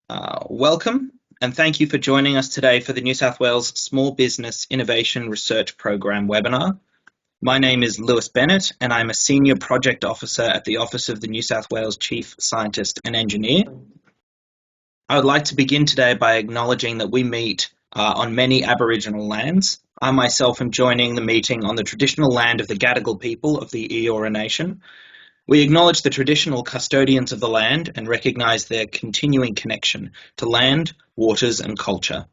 Welcome, and thank you for joining us today for the New South Wales Small Business Innovation Research Program webinar. My name is Lewis Bennett, and I'm a Senior Project Officer at the Office of the New South Wales Chief Scientist and Engineer. I would like to begin today by acknowledging that we meet on many Aboriginal lands. I myself am joining the meeting on the traditional land of the Gadigal people of the Eora Nation. We acknowledge the traditional custodians of the land and recognise their continuing connection to land, waters and culture.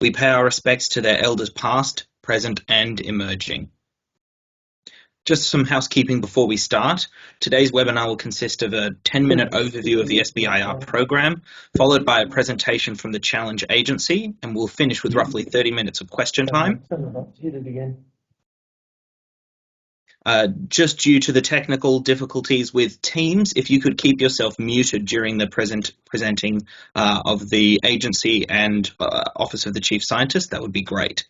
We pay our respects to their elders past, present and emerging. Just some housekeeping before we start. Today's webinar will consist of a 10-minute overview of the SBIR program, followed by a presentation from the Challenge Agency, and we'll finish with roughly 30 minutes of question time. Just due to the technical difficulties with Teams, if you could keep yourself muted during the presenting of the agency and Office of the Chief Scientist, that would be great.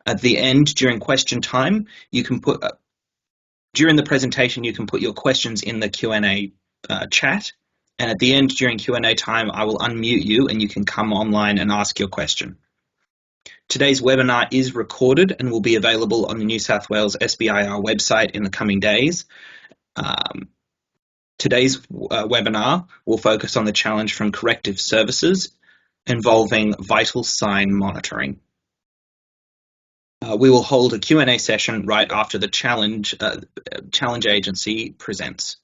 At the end, during question time, you can put during the presentation you can put your questions in the Q&A chat, and at the end during Q&A time I will unmute you and you can come online and ask your question. Today's webinar is recorded and will be available on the New South Wales SBIR website in the coming days. Today's webinar will focus on the challenge from corrective services involving vital sign monitoring. We will hold a Q&A session right after the challenge agency presents.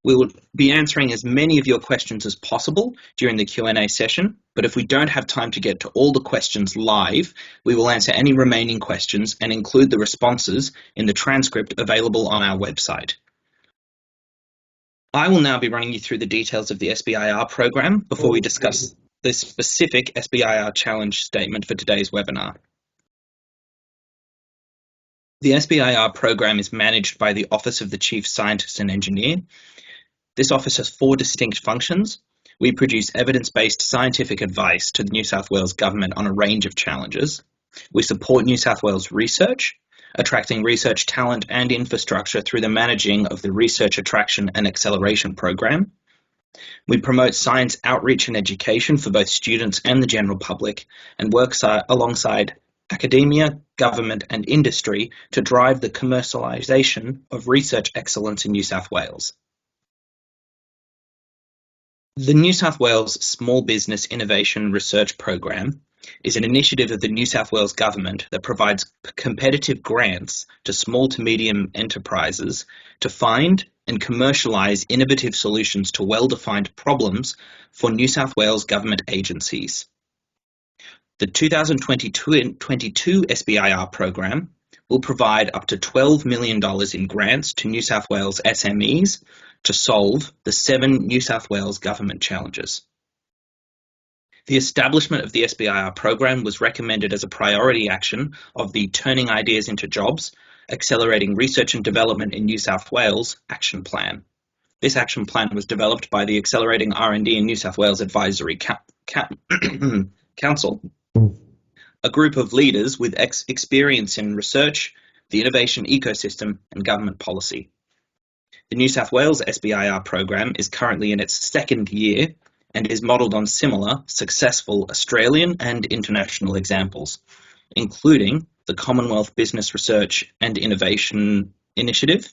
We will be answering as many of your questions as possible during the Q&A session, but if we don't have time to get to all the questions live, we will answer any remaining questions and include the responses in the transcript available on our website. I will now be running you through the details of the SBIR program before we discuss the specific SBIR challenge statement for today's webinar. The SBIR program is managed by the Office of the Chief Scientist and Engineer. This office has 4 distinct functions. We produce evidence-based scientific advice to the New South Wales Government on a range of challenges. We support New South Wales research, attracting research talent and infrastructure through the managing of the Research Attraction and Acceleration Program. We promote science outreach and education for both students and the general public and work alongside academia, government and industry to drive the commercialisation of research excellence in New South Wales. The New South Wales Small Business Innovation Research Program is an initiative of the New South Wales Government that provides competitive grants to small to medium enterprises to find and commercialise innovative solutions to well-defined problems for New South Wales government agencies. The 2022 SBIR program will provide up to $12 million in grants to New South Wales SMEs to solve the 7 New South Wales government challenges. The establishment of the SBIR program was recommended as a priority action of the Turning Ideas into Jobs, Accelerating Research and Development in New South Wales Action Plan. This action plan was developed by the Accelerating R&D in New South Wales Advisory Council, a group of leaders with experience in research, the innovation ecosystem and government policy. The New South Wales SBIR program is currently in its 2nd year and is modelled on similar, successful Australian and international examples, including the Commonwealth Business Research and Innovation Initiative,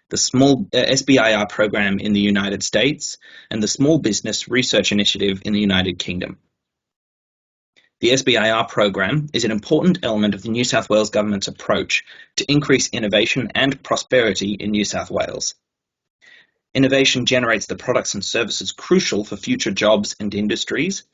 the Small SBIR program in the United States, and the Small Business Research Initiative in the United Kingdom. The SBIR program is an important element of the New South Wales Government's approach to increase innovation and prosperity in New South Wales. Innovation generates the products and services crucial for future jobs and industries,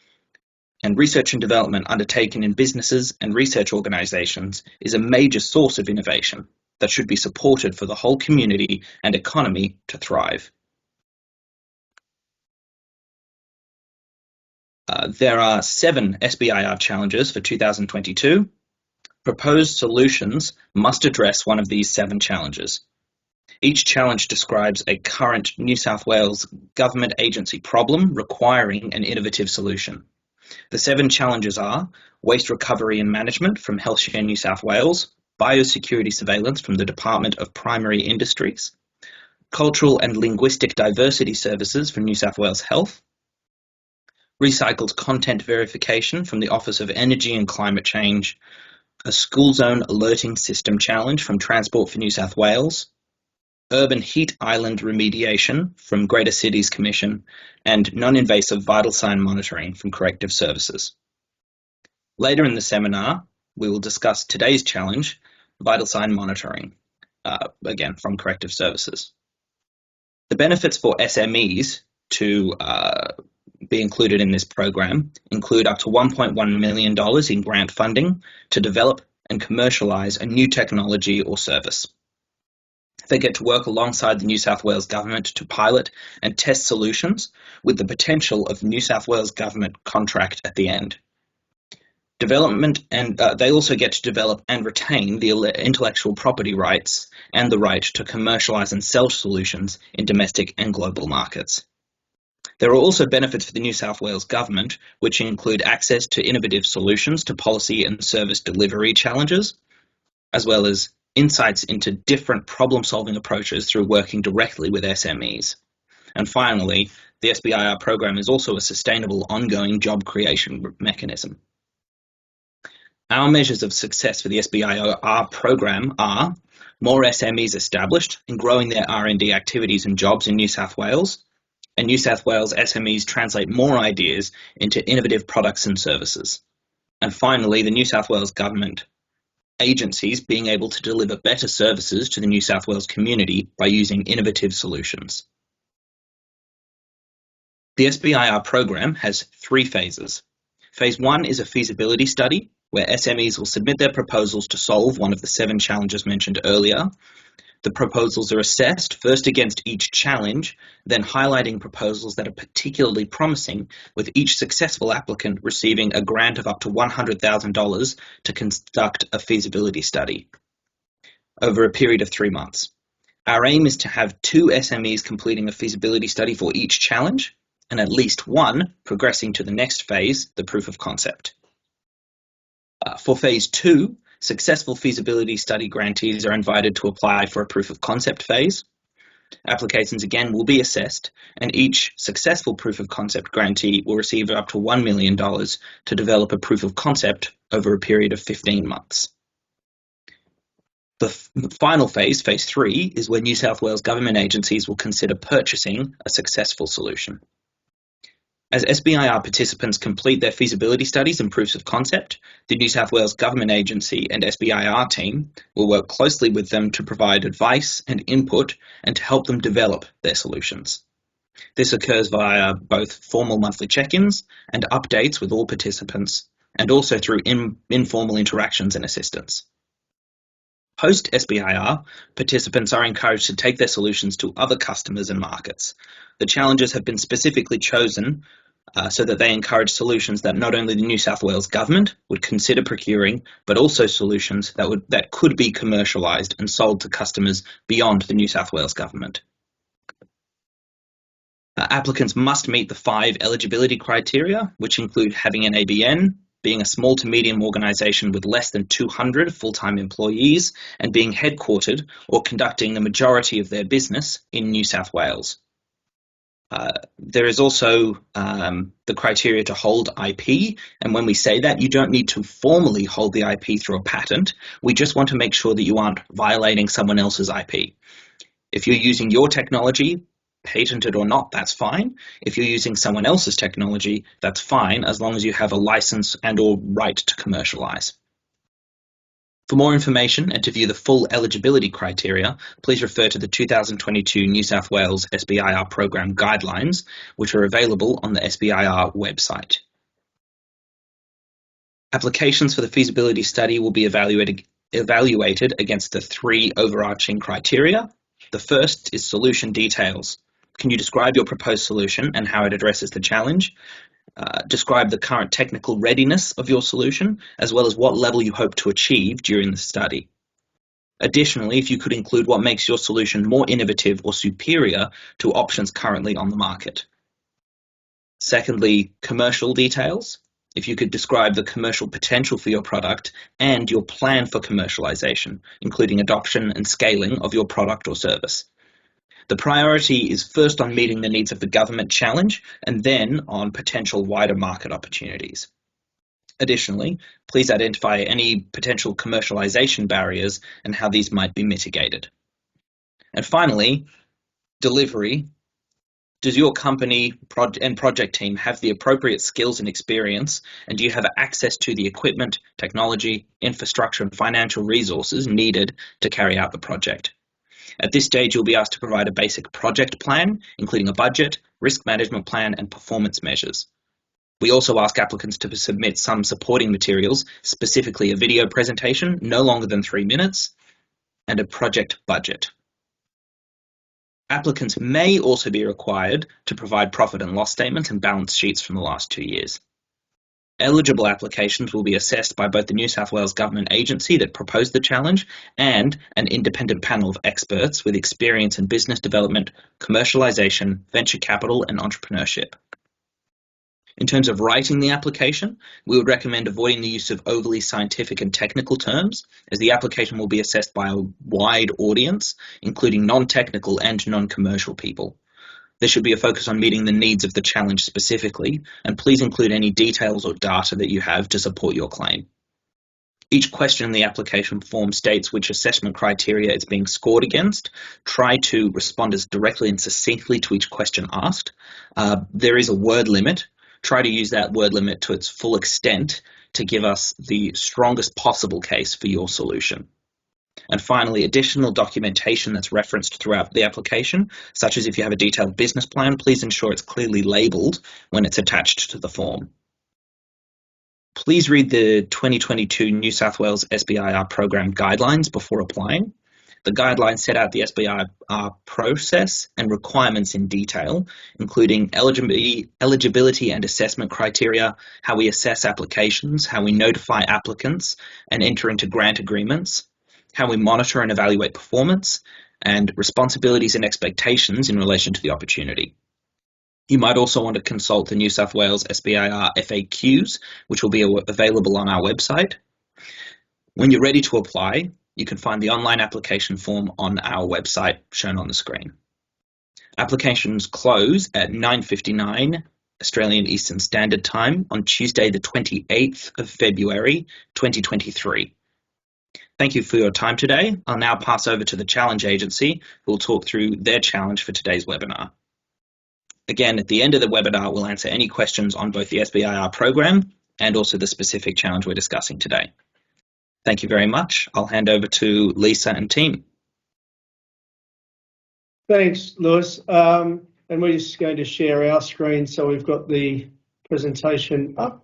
and research and development undertaken in businesses and research organisations is a major source of innovation that should be supported for the whole community and economy to thrive. There are 7 SBIR challenges for 2022. Proposed solutions must address one of these 7 challenges. Each challenge describes a current New South Wales government agency problem requiring an innovative solution. The 7 challenges are waste recovery and management from Healthshare New South Wales, biosecurity surveillance from the Department of Primary Industries, cultural and linguistic diversity services from New South Wales Health, recycled content verification from the Office of Energy and Climate Change, a school zone alerting system challenge from Transport for New South Wales, urban heat island remediation from Greater Cities Commission, and non-invasive vital sign monitoring from Corrective Services. Later in the seminar, we will discuss today's challenge, vital sign monitoring, again from Corrective Services. The benefits for SMEs to be included in this program include up to $1.1 million in grant funding to develop and commercialise a new technology or service. They get to work alongside the New South Wales Government to pilot and test solutions with the potential of New South Wales Government contract at the end. Development, and they also get to develop and retain the intellectual property rights and the right to commercialise and sell solutions in domestic and global markets. There are also benefits for the New South Wales Government, which include access to innovative solutions to policy and service delivery challenges, as well as insights into different problem-solving approaches through working directly with SMEs. And finally, the SBIR program is also a sustainable ongoing job creation mechanism. Our measures of success for the SBIR program are more SMEs established and growing their R&D activities and jobs in New South Wales, and New South Wales SMEs translate more ideas into innovative products and services. And finally, the New South Wales Government agencies being able to deliver better services to the New South Wales community by using innovative solutions. The SBIR program has 3 phases. Phase 1 is a feasibility study, where SMEs will submit their proposals to solve one of the 7 challenges mentioned earlier. The proposals are assessed first against each challenge, then highlighting proposals that are particularly promising, with each successful applicant receiving a grant of up to $100,000 to conduct a feasibility study over a period of 3 months. Our aim is to have 2 SMEs completing a feasibility study for each challenge, and at least 1 progressing to the next phase, the proof of concept. For phase 2, successful feasibility study grantees are invited to apply for a proof of concept phase. Applications again will be assessed, and each successful proof of concept grantee will receive up to $1 million to develop a proof of concept over a period of 15 months. The final phase, phase 3, is where New South Wales government agencies will consider purchasing a successful solution. As SBIR participants complete their feasibility studies and proofs of concept, the New South Wales Government Agency and SBIR team will work closely with them to provide advice and input and to help them develop their solutions. This occurs via both formal monthly check-ins and updates with all participants, and also through informal interactions and assistance. Post-SBIR, participants are encouraged to take their solutions to other customers and markets. The challenges have been specifically chosen so that they encourage solutions that not only the New South Wales Government would consider procuring, but also solutions that could be commercialised and sold to customers beyond the New South Wales Government. Applicants must meet the 5 eligibility criteria, which include having an ABN, being a small to medium organisation with less than 200 full-time employees, and being headquartered or conducting the majority of their business in New South Wales. There is also the criteria to hold IP, and when we say that, you don't need to formally hold the IP through a patent. We just want to make sure that you aren't violating someone else's IP. If you're using your technology, patented or not, that's fine. If you're using someone else's technology, that's fine, as long as you have a license and or right to commercialise. For more information and to view the full eligibility criteria, please refer to the 2022 New South Wales SBIR Program guidelines, which are available on the SBIR website. Applications for the feasibility study will be evaluated against the 3 overarching criteria. The first is solution details. Can you describe your proposed solution and how it addresses the challenge? Describe the current technical readiness of your solution, as well as what level you hope to achieve during the study. Additionally, if you could include what makes your solution more innovative or superior to options currently on the market. Secondly, commercial details. If you could describe the commercial potential for your product and your plan for commercialization, including adoption and scaling of your product or service. The priority is first on meeting the needs of the government challenge and then on potential wider market opportunities. Additionally, please identify any potential commercialisation barriers and how these might be mitigated. And finally, delivery. Does your company and project team have the appropriate skills and experience, and do you have access to the equipment, technology, infrastructure, and financial resources needed to carry out the project? At this stage, you'll be asked to provide a basic project plan, including a budget, risk management plan, and performance measures. We also ask applicants to submit some supporting materials, specifically a video presentation, no longer than 3 minutes, and a project budget. Applicants may also be required to provide profit and loss statements and balance sheets from the last 2 years. Eligible applications will be assessed by both the New South Wales government agency that proposed the challenge and an independent panel of experts with experience in business development, commercialisation, venture capital, and entrepreneurship. In terms of writing the application, we would recommend avoiding the use of overly scientific and technical terms, as the application will be assessed by a wide audience, including non-technical and non-commercial people. There should be a focus on meeting the needs of the challenge specifically, and please include any details or data that you have to support your claim. Each question in the application form states which assessment criteria it's being scored against. Try to respond as directly and succinctly to each question asked. There is a word limit. Try to use that word limit to its full extent to give us the strongest possible case for your solution. And finally, additional documentation that's referenced throughout the application, such as if you have a detailed business plan, please ensure it's clearly labelled when it's attached to the form. Please read the 2022 New South Wales SBIR Program guidelines before applying. The guidelines set out the SBIR process and requirements in detail, including eligibility and assessment criteria, how we assess applications, how we notify applicants and enter into grant agreements, how we monitor and evaluate performance, and responsibilities and expectations in relation to the opportunity. You might also want to consult the New South Wales SBIR FAQs, which will be available on our website. When you're ready to apply, you can find the online application form on our website shown on the screen. Applications close at 9:59 Australian Eastern Standard Time on Tuesday the 28th of February 2023. Thank you for your time today. I'll now pass over to the Challenge Agency, who will talk through their challenge for today's webinar. Again, at the end of the webinar, we'll answer any questions on both the SBIR program and also the specific challenge we're discussing today. Thank you very much. I'll hand over to Lisa and team. Thanks, Lewis. And we're just going to share our screen so we've got the presentation up.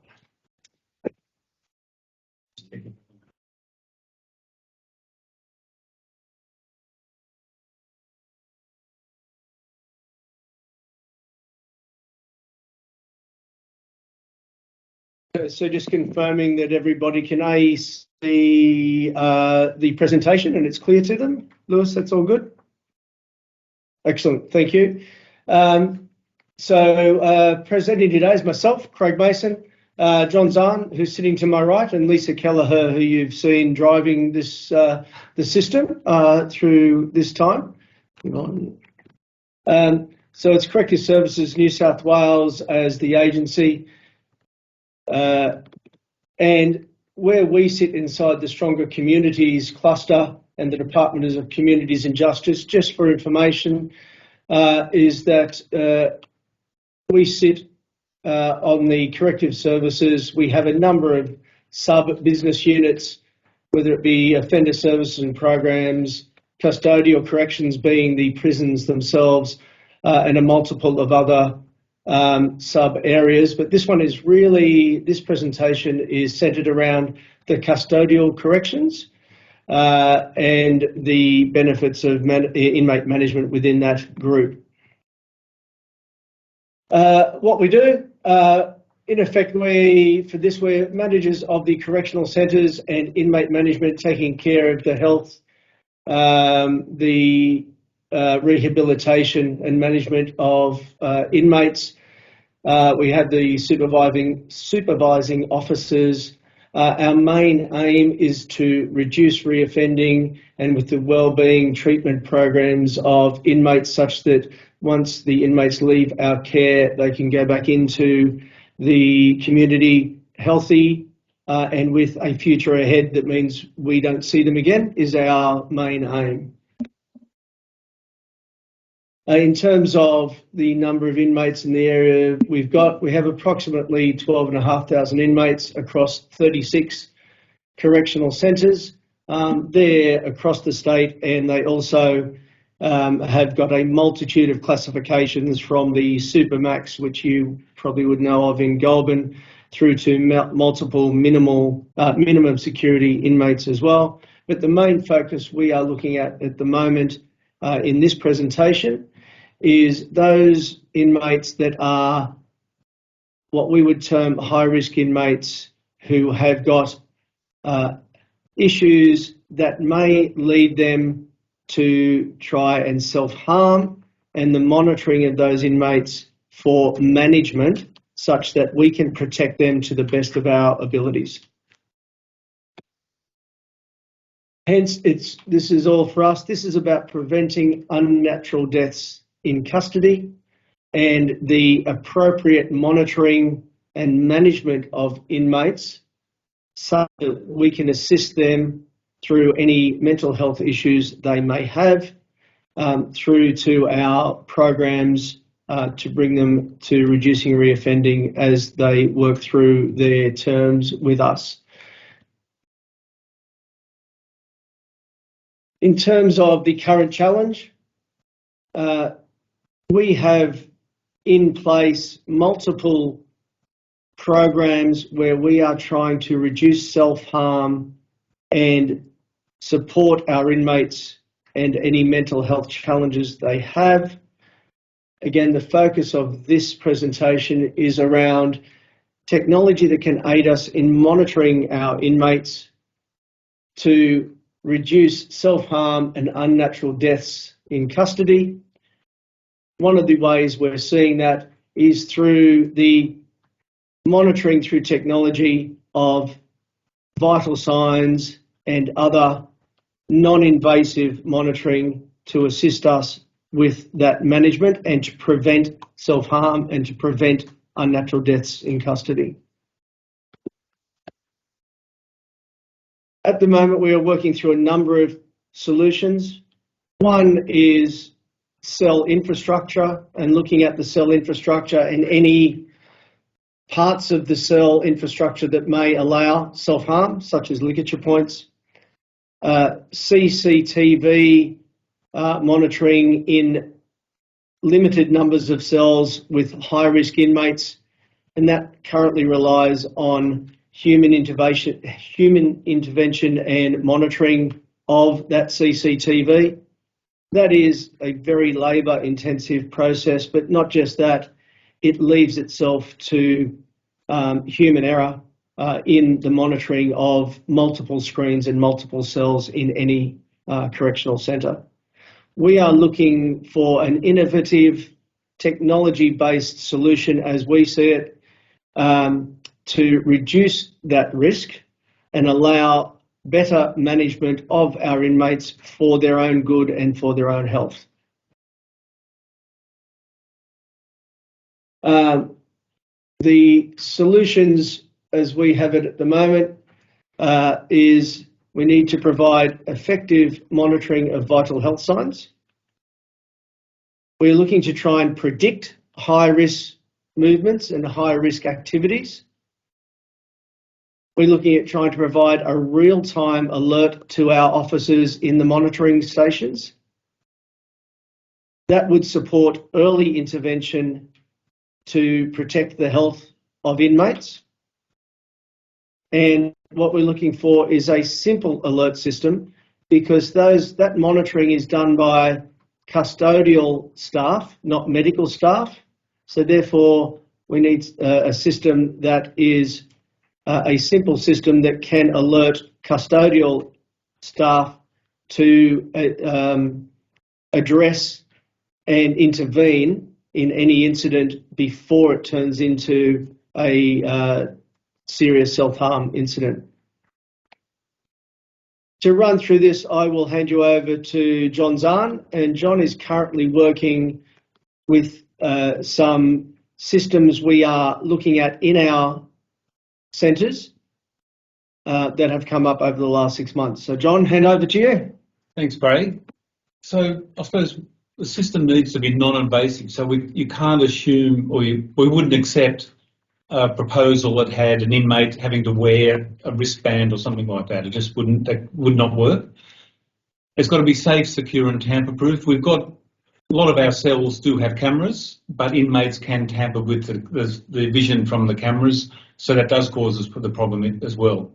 So just confirming that everybody can see the presentation and it's clear to them. Lewis, that's all good? Excellent, thank you. Presenting today is myself, Craig Mason, John Zahn, who's sitting to my right, and Lisa Kelleher, who you've seen driving this the system through this time. So it's Corrective Services New South Wales as the agency. And where we sit inside the Stronger Communities cluster and the Department of Communities and Justice, just for information, is that we sit on the corrective services. We have a number of sub-business units, whether it be offender services and programs, custodial corrections being the prisons themselves, and a multiple of other sub areas, but this presentation is centered around the custodial corrections and the benefits of inmate management within that group. What we do, in effect, we're managers of the correctional centres and inmate management, taking care of the health, the rehabilitation and management of inmates. We have the supervising officers Our main aim is to reduce reoffending, and with the wellbeing treatment programs of inmates, such that once the inmates leave our care, they can go back into the community healthy and with a future ahead that means we don't see them again, is our main aim. In terms of the number of inmates in the area we have approximately 12,500 inmates across 36 correctional centres. They're across the state, and they also have got a multitude of classifications from the Supermax, which you probably would know of in Goulburn, through to multiple minimum security inmates as well. But the main focus we are looking at the moment in this presentation is those inmates that are what we would term high-risk inmates who have got issues that may lead them to try and self-harm, and the monitoring of those inmates for management such that we can protect them to the best of our abilities. Hence, this is all for us. This is about preventing unnatural deaths in custody and the appropriate monitoring and management of inmates so that we can assist them through any mental health issues they may have, through to our programs to bring them to reducing reoffending as they work through their terms with us. In terms of the current challenge, we have in place multiple programs where we are trying to reduce self-harm and support our inmates and any mental health challenges they have. Again, the focus of this presentation is around technology that can aid us in monitoring our inmates to reduce self-harm and unnatural deaths in custody. One of the ways we're seeing that is through the monitoring through technology of vital signs and other non-invasive monitoring to assist us with that management and to prevent self-harm and to prevent unnatural deaths in custody. At the moment, we are working through a number of solutions. One is cell infrastructure and looking at the cell infrastructure and any parts of the cell infrastructure that may allow self-harm, such as ligature points. CCTV monitoring in limited numbers of cells with high-risk inmates, and that currently relies on human intervention and monitoring of that CCTV. That is a very labour-intensive process, but not just that, it leaves itself to human error in the monitoring of multiple screens and multiple cells in any correctional centre. We are looking for an innovative technology-based solution, as we see it, to reduce that risk and allow better management of our inmates for their own good and for their own health. The solutions as we have it at the moment is we need to provide effective monitoring of vital health signs. We're looking to try and predict high-risk movements and high-risk activities. We're looking at trying to provide a real-time alert to our officers in the monitoring stations. That would support early intervention to protect the health of inmates. And what we're looking for is a simple alert system, because that monitoring is done by custodial staff, not medical staff. So therefore, we need a system that is a simple system that can alert custodial staff to address and intervene in any incident before it turns into a serious self-harm incident. To run through this, I will hand you over to John Zahn, and John is currently working with some systems we are looking at in our centres that have come up over the last 6 months. So John, hand over to you. Thanks, Craig. So I suppose the system needs to be non-invasive, so you can't assume, or we wouldn't accept a proposal that had an inmate having to wear a wristband or something like that. It just that would not work. It's got to be safe, secure and tamper-proof. We've got a lot of our cells do have cameras, but inmates can tamper with the vision from the cameras, so that does cause us the problem as well.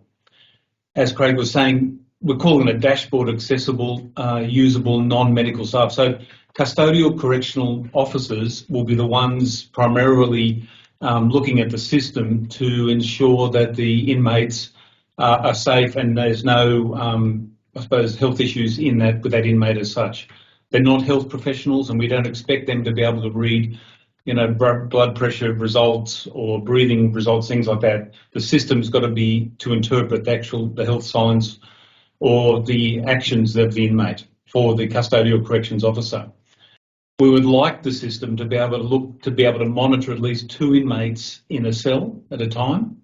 As Craig was saying, we're calling it dashboard accessible, usable, non-medical staff. So custodial correctional officers will be the ones primarily looking at the system to ensure that the inmates are safe and there's no, I suppose, health issues with that inmate as such. They're not health professionals, and we don't expect them to be able to read, blood pressure results or breathing results, things like that. The system's got to be to interpret the health signs or the actions of the inmate for the custodial corrections officer. We would like the system to be able to monitor at least 2 inmates in a cell at a time.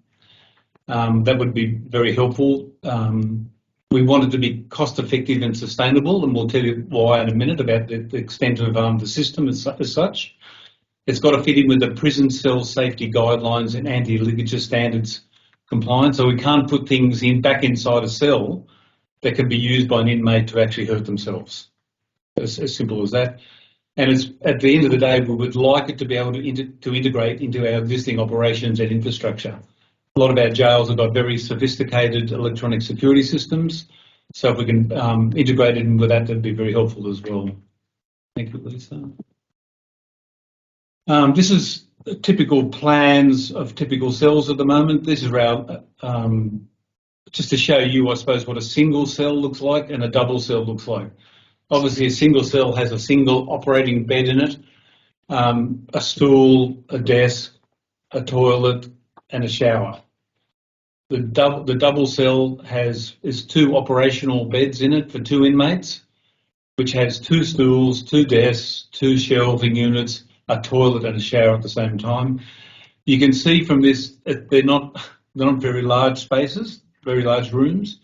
That would be very helpful. We want it to be cost effective and sustainable, and we'll tell you why in a minute about the extent of the system as such. It's got to fit in with the prison cell safety guidelines and anti-ligature standards compliance, so we can't put things back inside a cell that can be used by an inmate to actually hurt themselves. As simple as that. And it's, at the end of the day, we would like it to be able to integrate into our existing operations and infrastructure. A lot of our jails have got very sophisticated electronic security systems, so if we can integrate it in with that'd be very helpful as well. Thank you, Lisa. This is typical plans of typical cells at the moment. This is our, just to show you, I suppose, what a single cell looks like and a double cell looks like. Obviously, a single cell has a single operating bed in it, a stool, a desk, a toilet, and a shower. The double cell is 2 operational beds in it for 2 inmates, which has 2 stools, 2 desks, 2 shelving units, a toilet and a shower at the same time. You can see from this they're not very large spaces, very large rooms.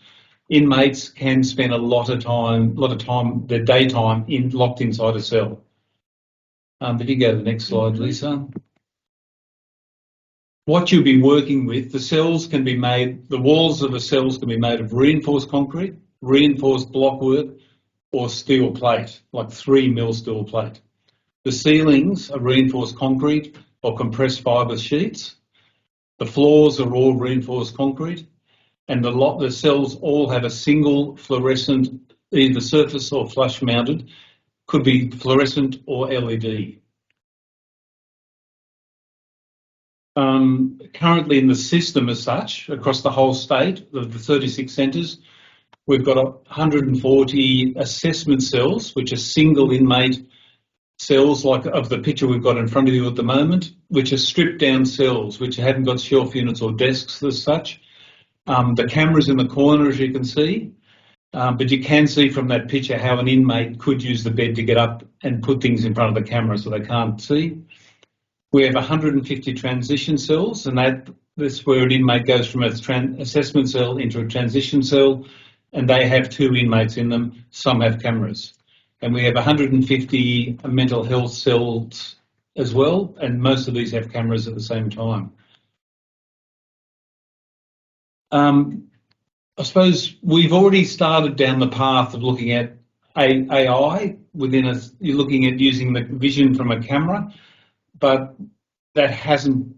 Inmates can spend a lot of time, their daytime locked inside a cell. If you go to the next slide, Lisa. What you'll be working with, the walls of the cells can be made of reinforced concrete, reinforced blockwork, or steel plate, like 3mm steel plate. The ceilings are reinforced concrete or compressed fibre sheets. The floors are all reinforced concrete. And the cells all have a single fluorescent, either surface or flush mounted, could be fluorescent or LED. Currently in the system as such, across the whole state, of the 36 centres, we've got 140 assessment cells, which are single inmate cells, like of the picture we've got in front of you at the moment, which are stripped down cells, which haven't got shelf units or desks as such. The camera's in the corner, as you can see, but you can see from that picture how an inmate could use the bed to get up and put things in front of the camera so they can't see. We have 150 transition cells, and that's where an inmate goes from an assessment cell into a transition cell, and they have 2 inmates in them. Some have cameras. And we have 150 mental health cells as well, and most of these have cameras at the same time. I suppose we've already started down the path of looking at AI you're looking at using the vision from a camera, but that hasn't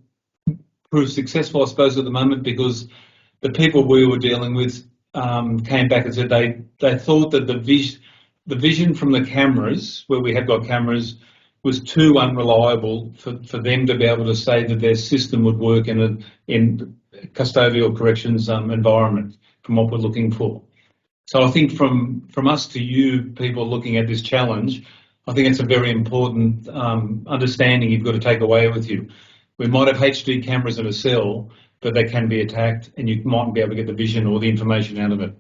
proved successful, I suppose, at the moment, because the people we were dealing with came back and said they thought that the vision from the cameras, where we have got cameras, was too unreliable for them to be able to say that their system would work in custodial corrections environment from what we're looking for. So I think from us to you, people looking at this challenge, I think it's a very important understanding you've got to take away with you. We might have HD cameras in a cell, but they can be attacked and you mightn't be able to get the vision or the information out of it.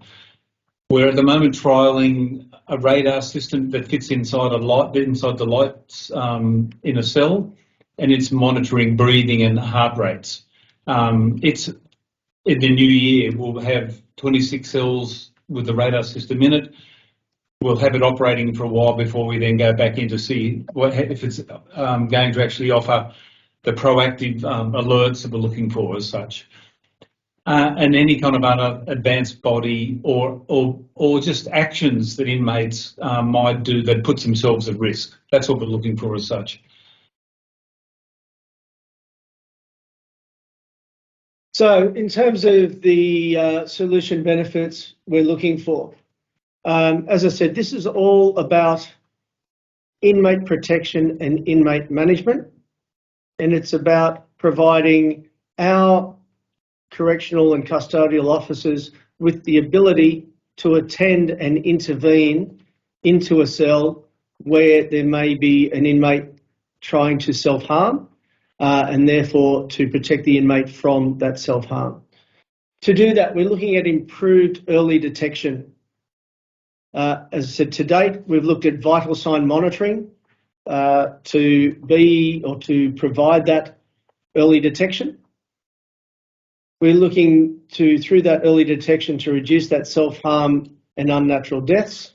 We're at the moment trialling a radar system that fits inside the lights in a cell, and it's monitoring breathing and heart rates. It's in the new year. We'll have 26 cells with the radar system in it. We'll have it operating for a while before we then go back in to see if it's going to actually offer the proactive alerts that we're looking for as such. And any kind of other advanced body or just actions that inmates might do that puts themselves at risk. That's what we're looking for as such. So in terms of the solution benefits we're looking for, as I said, this is all about inmate protection and inmate management, and it's about providing our correctional and custodial officers with the ability to attend and intervene into a cell where there may be an inmate trying to self-harm, and therefore to protect the inmate from that self-harm. To do that, we're looking at improved early detection. As I said, to date, we've looked at vital sign monitoring to provide that early detection. We're looking to, through that early detection, to reduce that self-harm and unnatural deaths.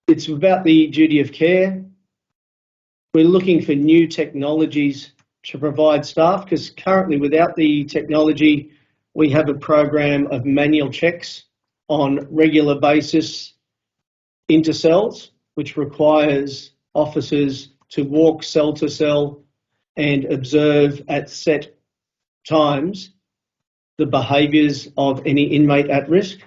It's about the duty of care. We're looking for new technologies to provide staff, because currently without the technology, we have a program of manual checks on regular basis into cells, which requires officers to walk cell to cell and observe at set times the behaviours of any inmate at risk.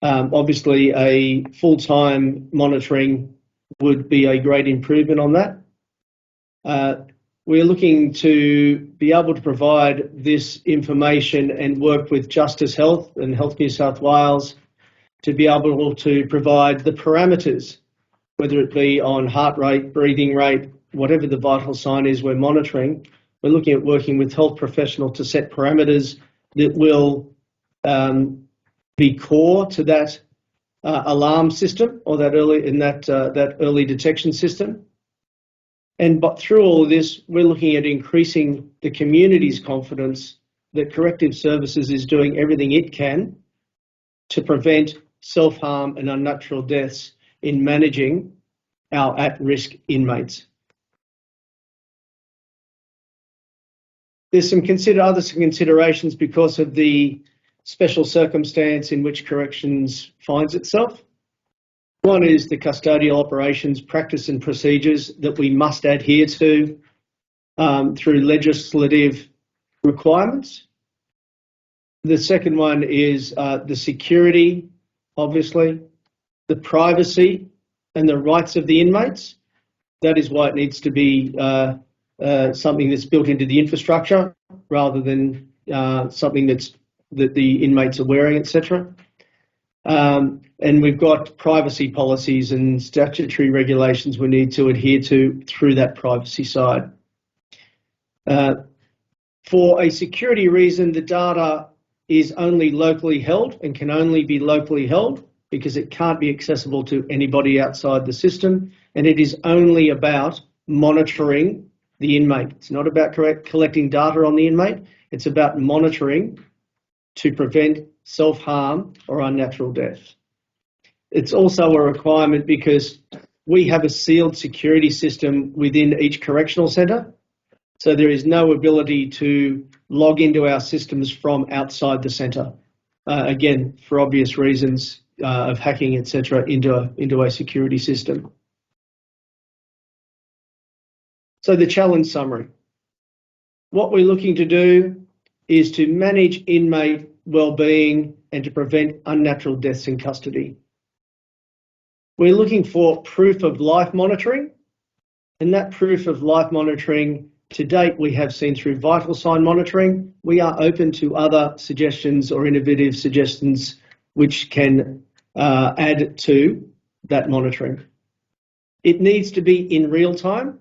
Obviously, a full-time monitoring would be a great improvement on that. We're looking to be able to provide this information and work with Justice Health and Health New South Wales to be able to provide the parameters, whether it be on heart rate, breathing rate, whatever the vital sign is we're monitoring. We're looking at working with health professionals to set parameters that will be core to that alarm system or that early detection system. But through all of this, we're looking at increasing the community's confidence that corrective services is doing everything it can to prevent self-harm and unnatural deaths in managing our at-risk inmates. There's some considerations because of the special circumstance in which corrections finds itself. One is the custodial operations practice and procedures that we must adhere to through legislative requirements. The second one is the security, obviously, the privacy and the rights of the inmates. That is why it needs to be something that's built into the infrastructure rather than something that the inmates are wearing, etc. And we've got privacy policies and statutory regulations we need to adhere to through that privacy side. For a security reason, the data is only locally held and can only be locally held because it can't be accessible to anybody outside the system, and it is only about monitoring the inmate. It's not about collecting data on the inmate, it's about monitoring to prevent self-harm or unnatural death. It's also a requirement because we have a sealed security system within each correctional centre, so there is no ability to log into our systems from outside the centre. Again, for obvious reasons of hacking, etc., into a security system. So the challenge summary. What we're looking to do is to manage inmate wellbeing and to prevent unnatural deaths in custody. We're looking for proof of life monitoring, and that proof of life monitoring to date we have seen through vital sign monitoring. We are open to other suggestions or innovative suggestions which can add to that monitoring. It needs to be in real time.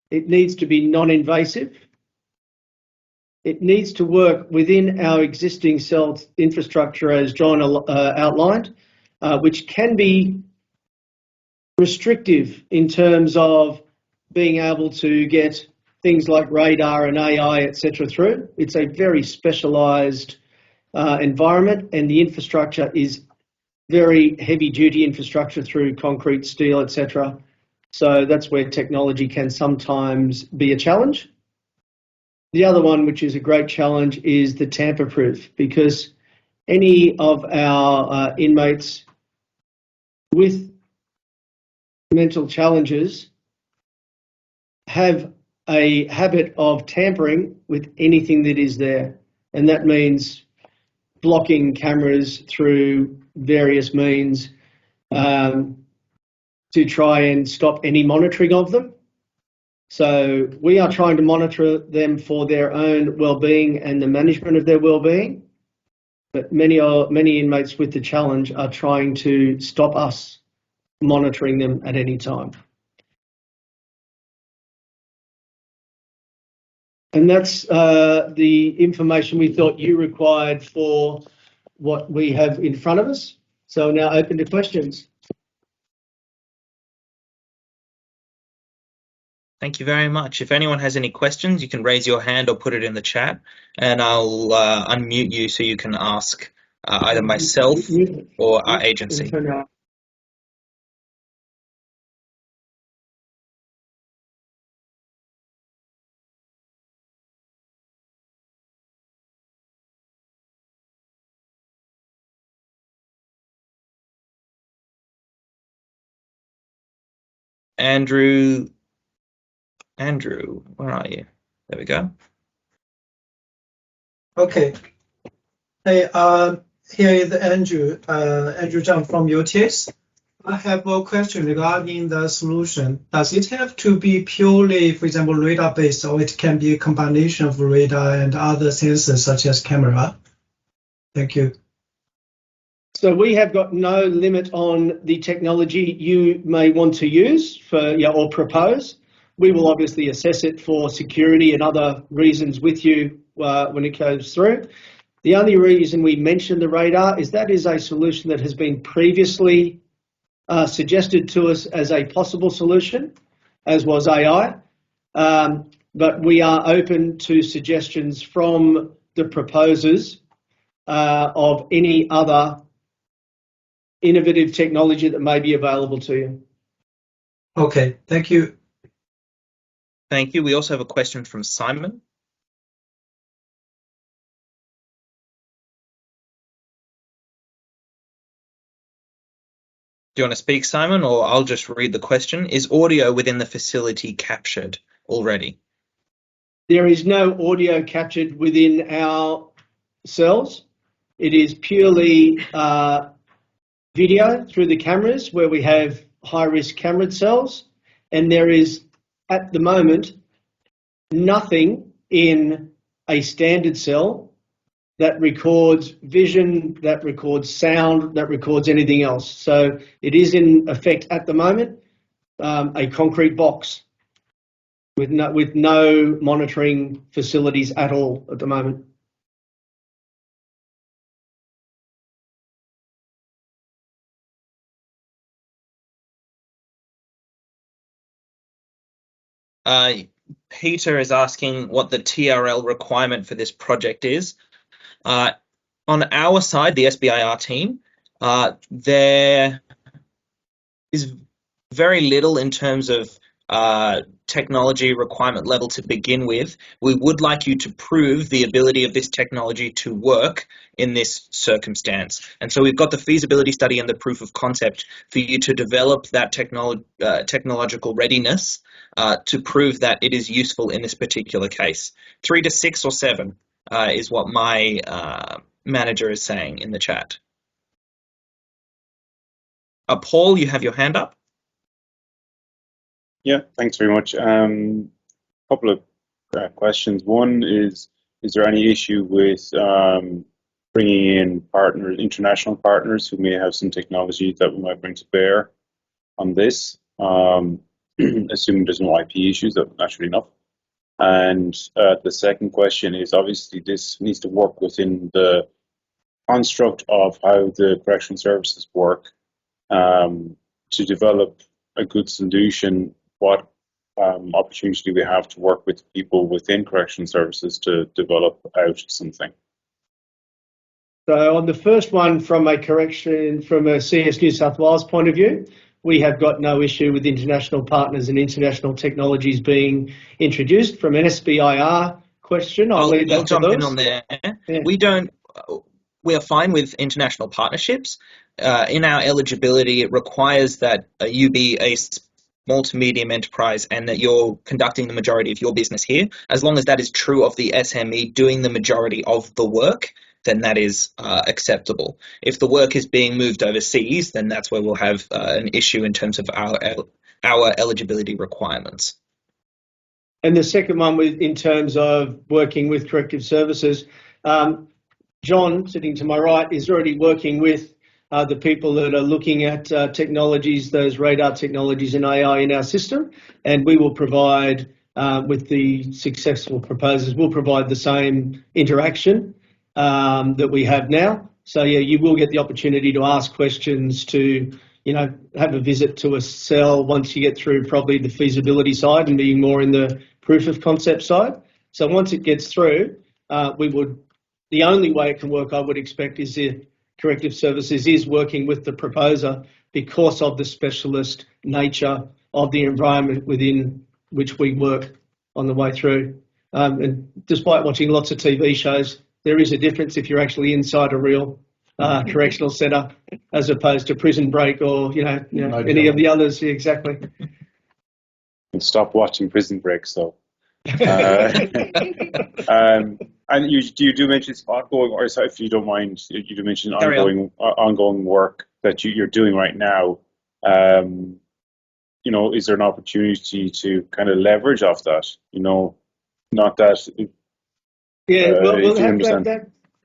It needs to be non-invasive. it needs to work within our existing cell infrastructure, as John outlined, which can be restrictive in terms of being able to get things like radar and AI, etc. through. It's a very specialised environment, and the infrastructure is very heavy-duty infrastructure through concrete, steel, etc. So that's where technology can sometimes be a challenge. The other one, which is a great challenge, is the tamper-proof, because any of our inmates with mental challenges have a habit of tampering with anything that is there, and that means blocking cameras through various means to try and stop any monitoring of them. So we are trying to monitor them for their own well-being and the management of their well-being, but many inmates with the challenge are trying to stop us monitoring them at any time. And that's the information we thought you required for what we have in front of us. So now open to questions. Thank you very much. If anyone has any questions, you can raise your hand or put it in the chat, and I'll unmute you so you can ask either myself or our agency. Andrew, where are you? There we go. Okay. Hey, here is Andrew Zhang from UTS. I have a question regarding the solution. Does it have to be purely, for example, radar-based, or it can be a combination of radar and other sensors such as camera? Thank you. So we have got no limit on the technology you may want to use or propose. We will obviously assess it for security and other reasons with you when it goes through. The only reason we mention the radar is that is a solution that has been previously suggested to us as a possible solution, as was AI. But we are open to suggestions from the proposers of any other innovative technology that may be available to you. Okay, thank you. Thank you. We also have a question from Simon. Do you want to speak, Simon, or I'll just read the question? Is audio within the facility captured already? There is no audio captured within our cells. It is purely video through the cameras where we have high-risk camera cells, and there is, at the moment, nothing in a standard cell that records vision, that records sound, that records anything else. So it is in effect at the moment a concrete box with no monitoring facilities at all at the moment. Peter is asking what the TRL requirement for this project is. On our side, the SBIR team, there is very little in terms of technology requirement level to begin with. We would like you to prove the ability of this technology to work in this circumstance. And so we've got the feasibility study and the proof of concept for you to develop that technological readiness to prove that it is useful in this particular case. 3 to 6 or 7 is what my manager is saying in the chat. Paul, you have your hand up. Yeah, thanks very much. Couple of questions. One is there any issue with bringing in partners, international partners who may have some technology that we might bring to bear on this, assuming there's no IP issues, that's naturally enough. And the second question is, obviously this needs to work within the construct of how the correctional services work. To develop a good solution, what opportunity do we have to work with people within correctional services to develop out something? So on the first one, from a CS New South Wales point of view, we have got no issue with international partners and international technologies being introduced. From an SBIR question, I'll leave that to jump in Lewis. on there. Yeah. We are fine with international partnerships. In our eligibility, it requires that you be a small to medium enterprise and that you're conducting the majority of your business here. As long as that is true of the SME doing the majority of the work, then that is acceptable. If the work is being moved overseas, then that's where we'll have an issue in terms of our eligibility requirements. And the second one, in terms of working with corrective services, John, sitting to my right, is already working with the people that are looking at technologies, those radar technologies and AI in our system, and we will provide, with the successful proposers, we'll provide the same interaction that we have now. So yeah, you will get the opportunity to ask questions, to have a visit to a cell once you get through probably the feasibility side and being more in the proof of concept side. So once it gets through, the only way it can work, I would expect, is if corrective services is working with the proposer because of the specialist nature of the environment within which we work on the way through. And despite watching lots of TV shows, there is a difference if you're actually inside a real correctional centre as opposed to Prison Break or any of the others. Yeah, exactly. And stop watching Prison Break. So, and you do mention ongoing, or if you don't mind, you do mention ongoing work that you're doing right now. Is there an opportunity to kind of leverage off that? Not that. Yeah, we'll have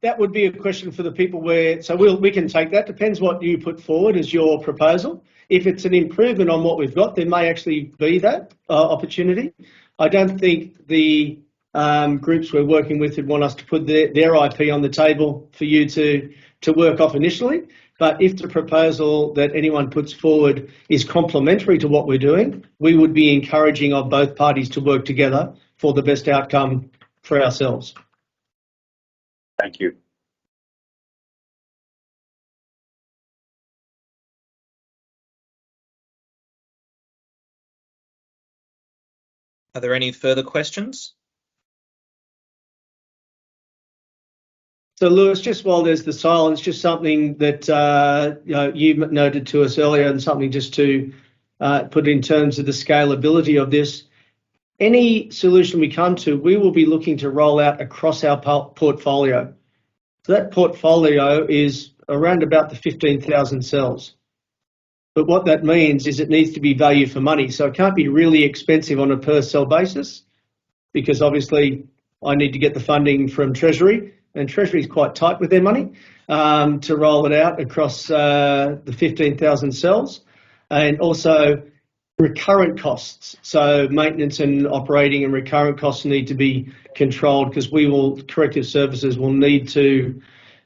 that would be a question for the people so we can take that. Depends what you put forward as your proposal. If it's an improvement on what we've got, there may actually be that opportunity. I don't think the groups we're working with would want us to put their IP on the table for you to work off initially. But if the proposal that anyone puts forward is complementary to what we're doing, we would be encouraging of both parties to work together for the best outcome for ourselves. Thank you. Are there any further questions? So, Lewis, just while there's the silence, just something that you noted to us earlier, and something just to put in terms of the scalability of this. Any solution we come to, we will be looking to roll out across our portfolio. So that portfolio is around about the 15,000 cells. But what that means is it needs to be value for money. So it can't be really expensive on a per cell basis, because obviously I need to get the funding from Treasury, and Treasury is quite tight with their money to roll it out across the 15,000 cells. And also recurrent costs. So maintenance and operating and recurrent costs need to be controlled, because corrective services will need to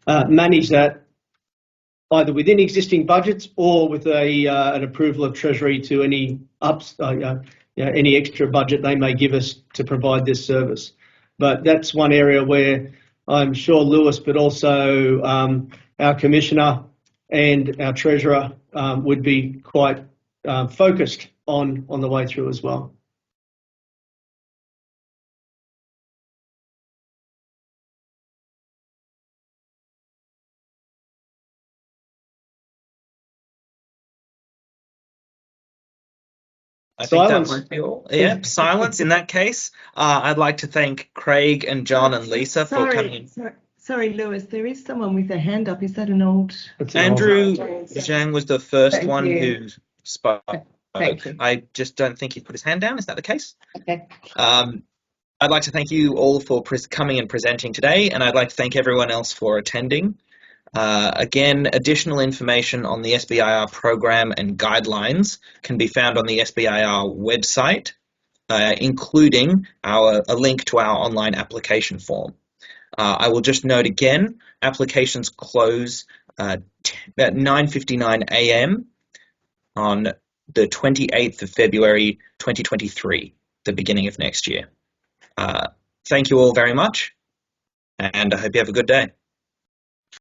manage that either within existing budgets or with an approval of Treasury to any any extra budget they may give us to provide this service. But that's one area where I'm sure Lewis, but also our Commissioner and our Treasurer would be quite focused on the way through as well. I think that might be all. Yeah, silence in that case. I'd like to thank Craig and John and Lisa for coming in. Sorry, Lewis, there is someone with a hand up. Is that an old? Andrew Zhang was the first one who spoke. Thank you. I just don't think he put his hand down. Is that the case? Okay. I'd like to thank you all for coming and presenting today, and I'd like to thank everyone else for attending. Again, additional information on the SBIR program and guidelines can be found on the SBIR website. including a link to our online application form. I will just note again, applications close at 9:59 a.m. on the 28th of February 2023, the beginning of next year. Thank you all very much, and I hope you have a good day.